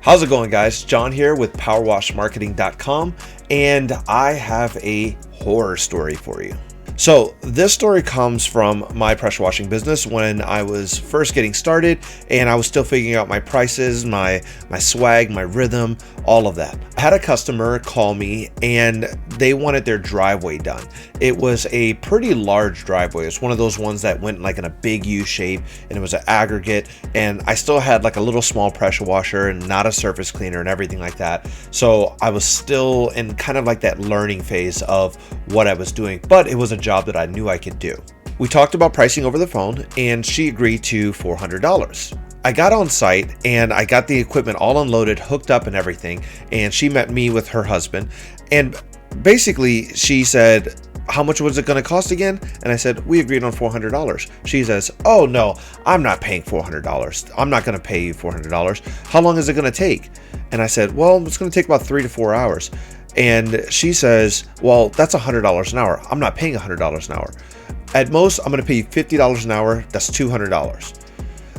How's it going, guys? John here with powerwashmarketing.com, and I have a horror story for you. So this story comes from my pressure washing business when I was first getting started and I was still figuring out my prices, my swag, my rhythm, all of that. I had a customer call me and they wanted their driveway done. It was a pretty large driveway. It's one of those ones that went like in a big U shape, and it was an aggregate, and I still had like a little small pressure washer and not a surface cleaner and everything like that. So I was still in kind of like that learning phase of what I was doing, but it was a job that I knew I could do. We talked about pricing over the phone and she agreed to $400. I got on site and I got the equipment all unloaded, hooked up and everything, and she met me with her husband, and basically she said, how much was it going to cost again? And I said, we agreed on $400. She says, oh no, I'm not paying $400. I'm not going to pay you $400. How long is it going to take? And I said, well, it's going to take about 3 to 4 hours. And she says, well, that's $100 an hour. I'm not paying $100 an hour. At most, I'm going to pay you $50 an hour. That's $200.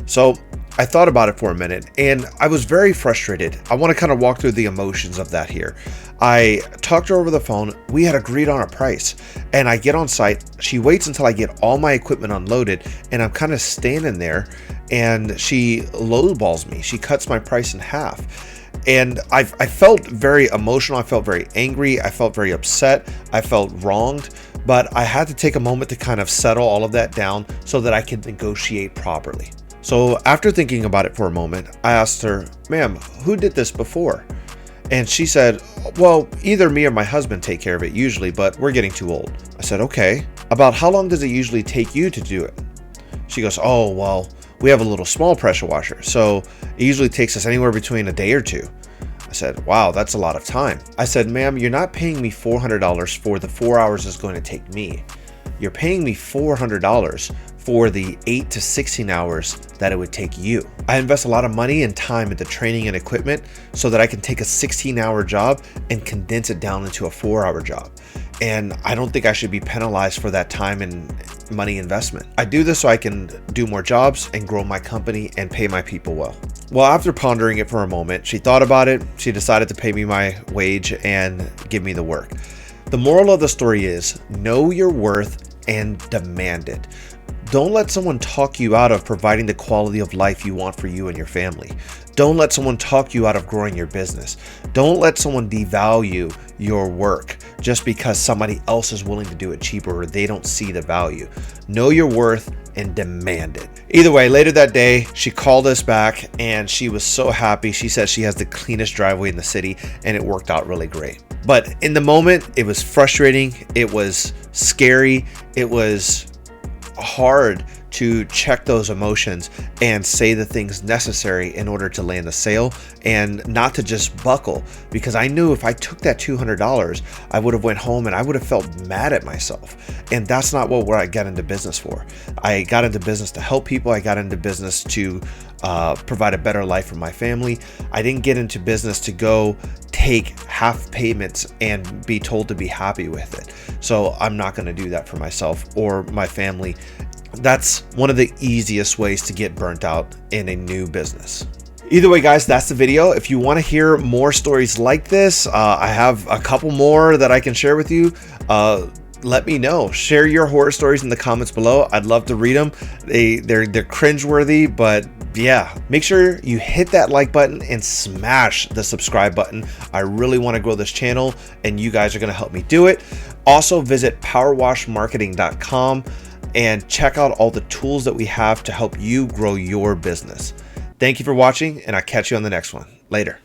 So I thought about it for a minute and I was very frustrated. I want to kind of walk through the emotions of that here. I talked to her over the phone. We had agreed on a price, and I get on site. She waits until I get all my equipment unloaded, and I'm kind of standing there and she lowballs me. She cuts my price in half. And I felt very emotional. I felt very angry. I felt very upset. I felt wronged, but I had to take a moment to kind of settle all of that down so that I could negotiate properly. So after thinking about it for a moment, I asked her, ma'am, who did this before? And she said, well, either me or my husband take care of it usually, but we're getting too old. I said, okay. About how long does it usually take you to do it? She goes, oh, well, we have a little small pressure washer, so it usually takes us anywhere between a day or two. I said, wow, that's a lot of time. I said, ma'am, you're not paying me $400 for the 4 hours it's going to take me. You're paying me $400 for the 8 to 16 hours that it would take you. I invest a lot of money and time into training and equipment so that I can take a 16-hour job and condense it down into a 4-hour job. And I don't think I should be penalized for that time and money investment. I do this so I can do more jobs and grow my company and pay my people well. Well, after pondering it for a moment, she thought about it. She decided to pay me my wage and give me the work. The moral of the story is know your worth and demand it. Don't let someone talk you out of providing the quality of life you want for you and your family. Don't let someone talk you out of growing your business. Don't let someone devalue your work just because somebody else is willing to do it cheaper or they don't see the value. Know your worth and demand it. Either way, later that day, she called us back and she was so happy. She said she has the cleanest driveway in the city and it worked out really great. But in the moment, it was frustrating. It was scary. It was hard to check those emotions and say the things necessary in order to land a sale and not to just buckle, because I knew if I took that $200, I would have went home and I would have felt mad at myself. And that's not what I got into business for. I got into business to help people. I got into business to provide a better life for my family. I didn't get into business to go take half payments and be told to be happy with it. So I'm not going to do that for myself or my family. That's one of the easiest ways to get burnt out in a new business. Either way, guys, that's the video. If you want to hear more stories like this, I have a couple more that I can share with you. Let me know. Share your horror stories in the comments below. I'd love to read them. They're cringeworthy, but yeah, make sure you hit that like button and smash the subscribe button. I really want to grow this channel and you guys are going to help me do it. Also visit powerwashmarketing.com and check out all the tools that we have to help you grow your business. Thank you for watching, and I'll catch you on the next one. Later.